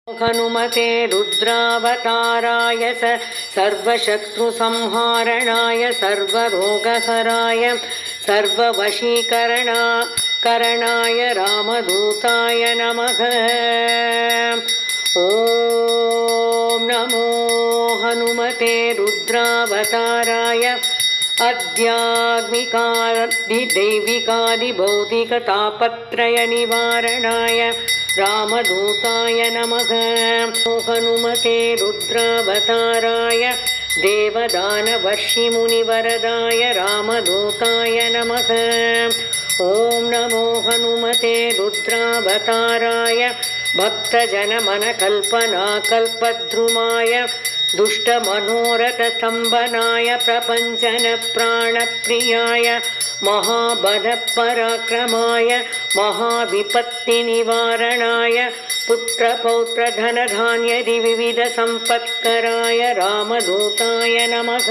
हनुमते रुद्रावताराय सर्वशत्रुसंहारणाय सर्वरोगहराय सर्ववशीकरणाय रामदूताय नमः। ॐ नमो हनुमते रुद्रावताराय आध्यात्मिकादिदैविकादिभौतिकतापत्रयनिवारणाय रामदूताय नमः। हनुमते रुद्रावताराय देवदानवर्षिमुनिवरदाय रामदूताय नमः। ॐ नमो हनुमते रुद्रावताराय भक्तजनमनकल्पनाकल्पद्रुमाय दुष्टमनोरथस्तम्भनाय प्रपञ्चनप्राणप्रियाय महाबलपराक्रमाय महाविपत्तिनिवारणाय पुत्रपौत्रधनधान्यादिविविधसम्पत्कराय रामदूताय नमः।